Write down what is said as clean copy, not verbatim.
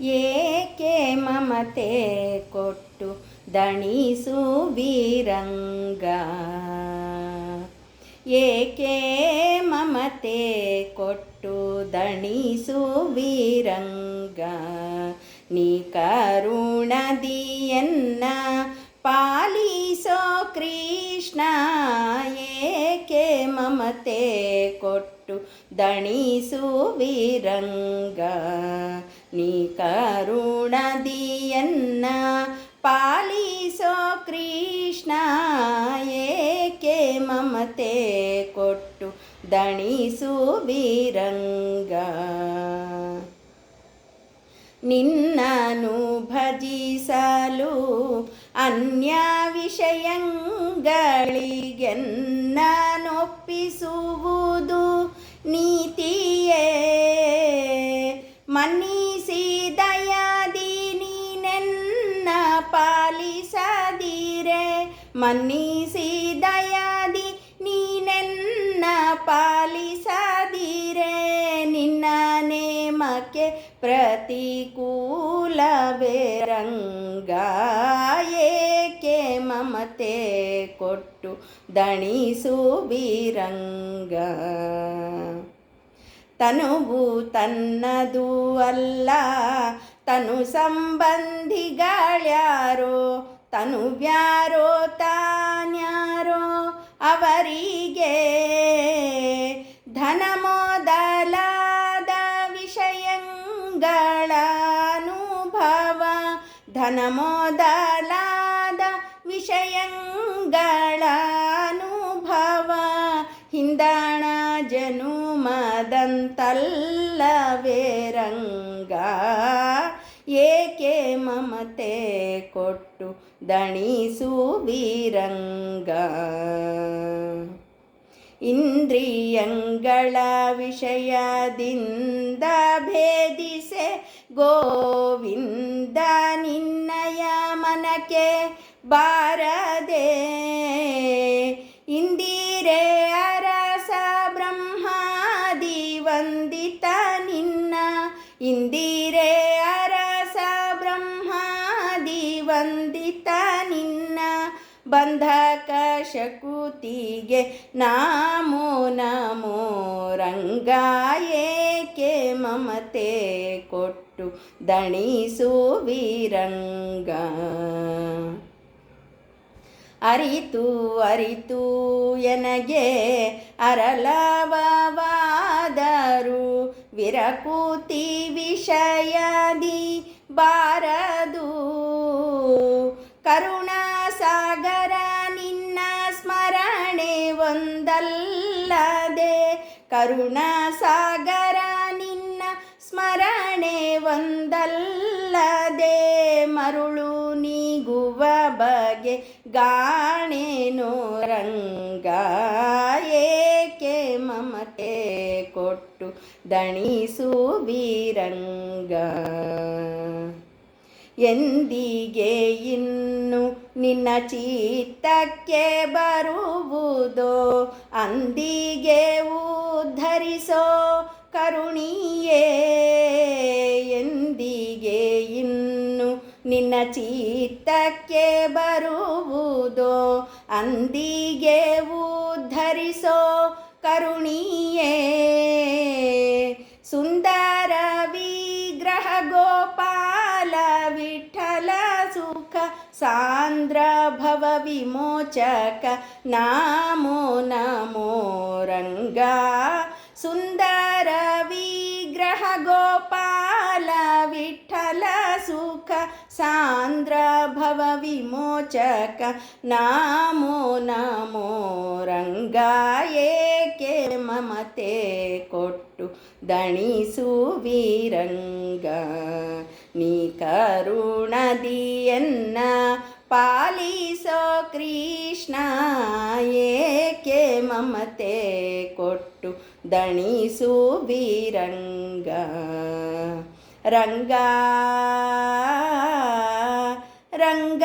ಏಕೆ ಮಮತೆ ಕೊಟ್ಟು ದಣಿಸು ವೀರಂಗ, ಏಕೆ ಮಮತೆ ಕೊಟ್ಟು ದಣಿಸು ವೀರಂಗ, ನೀ ಕರುಣದಿಯನ್ನ ಪಾಲಿಸೋ ಕೃಷ್ಣ, ಏಕೆ ಮಮತೆ ಕೊಟ್ಟು ದಣಿಸು ವೀರಂಗ, ನೀ ಕರುಣದಿಯನ್ನ ಪಾಲಿಸೋ ಕೃಷ್ಣ, ಏಕೆ ಮಮತೆ ಕೊಟ್ಟು ದಣಿಸು ವೀರಂಗ. ನಿನ್ನನು ಭಜಿಸಲು ಅನ್ಯ ವಿಷಯಗಳಿಗೆನ್ನನೊಪ್ಪಿಸುವುದು ನೀತಿಯೇ, ಮನ್ನಿಸಿ ದಯಾದಿ ನೀನೆನ್ನ ಪಾಲಿಸದಿರೆ, ಮನ್ನಿಸಿ ದಯಾದಿ ನೀನೆನ್ನ ಪಾಲಿಸದಿರೆ, ನಿನ್ನ ನೇಮಕ್ಕೆ ಪ್ರತಿಕೂಲವೇ ರಂಗ, ಏಕೆ ಮಮತೆ ಕೊಟ್ಟು ದಣಿಸು ವೀರಂಗ. ತನುವು ತನ್ನದು ಅಲ್ಲ ತನು ಸಂಬಂಧಿಗಳ್ಯಾರೋ, ತನುವ್ಯಾರೋ ತಾನ್ಯಾರೋ ಅವರಿಗೆ ಧನ ಮೊದಲಾದ ವಿಷಯಗಳ ಅನುಭವ, ಧನ ಮೊದಲಾದ ವಿಷಯಗಳ ಅನುಭವ, ಹಿಂದಣ ಜನುಮದಂತಲ್ಲವೇ ರಂಗ, ಏಕೆ ಮಮತೆ ಕೊಟ್ಟು ದಣಿಸು ವೀರಂಗ. ಇಂದ್ರಿಯಂಗಳ ವಿಷಯದಿಂದ ಭೇದಿಸೆ ಗೋವಿಂದ, ನಿನ್ನಯ ಮನಕ್ಕೆ ಬಾರದೆ, ಇಂದಿರೆ ಅರಸ ಬ್ರಹ್ಮಾದಿ ವಂದಿತ ನಿನ್ನ, ಇಂದಿರೆ ಅರಸ ಬ್ರಹ್ಮಾದಿ ವಂದಿತ ನಿನ್ನ, ಬಂಧಕ ಶಕುತಿಗೆ ನಾಮೋ ನಮೋ ರಂಗ, ಏಕೆ ಮಮತೆ ಕೊಟ್ಟು ದಣಿಸು ವೀರಂಗ. ಅರಿತು ಅರಿತು ಎನಗೆ ಅರಳವಾದರೂ ವಿರಕೂತಿ ವಿಷಯದಿ ಬಾರದು, ಕರುಣಾಸಾಗರ ನಿನ್ನ ಸ್ಮರಣೆ ಒಂದಲ್ಲದೆ, ಕರುಣಾಸಾಗರ ನಿನ್ನ ಸ್ಮರಣೆ ಒಂದಲ್ಲದೆ, ಮರುಳು ನೀಗುವ ಬಗೆ ಗಾಣೇನೋ ರಂಗ, ಏಕೆ ಮಮತೆ ಕೊಟ್ಟು ದಣಿಸು ವೀರಂಗ. ಎಂದಿಗೆ ಇನ್ನು ನಿನ್ನ ಚಿತ್ತಕ್ಕೆ ಬರುವುದೋ, ಅಂದಿಗೆ ಉದ್ಧರಿಸೋ ಕರುಣಿಯೇ, ಎಂದಿಗೆ ಇನ್ನು ನಿನ್ನ ಚಿತ್ತಕ್ಕೆ ಬರುವುದೋ, ಅಂದಿಗೆ ಉದ್ಧರಿಸೋ ಕರುಣಿಯೇ, ಸುಂದರ ವಿಗ್ರಹ ಗೋಪಾಲ ವಿಠಲ ಸುಖ ಸಾಂದ್ರ ಭವ ವಿಮೋಚಕ ನಾಮೋ ನಮೋ ರಂಗ, ಸುಂದರ ವಿಗ್ರಹ ಗೋಪಾಲ ವಿಠಲ ಸುಖ ಸಾಂದ್ರ ಭವ ವಿಮೋಚಕ ನಾಮೋ ನಮೋ ರಂಗ, ಏಕೆ ಮಮತೆ ಕೊಟ್ಟು ದಣಿಸು ವೀರಂಗ, ನೀ ಕರುಣದಿಯನ್ನ ಪಾಲಿಸೋ ಕೃಷ್ಣ, ಏಕೆ ಮಮತೆ ಕೊಟ್ಟು ದಣಿಸು ವೀರಂಗ. ರಂಗ ರಂಗ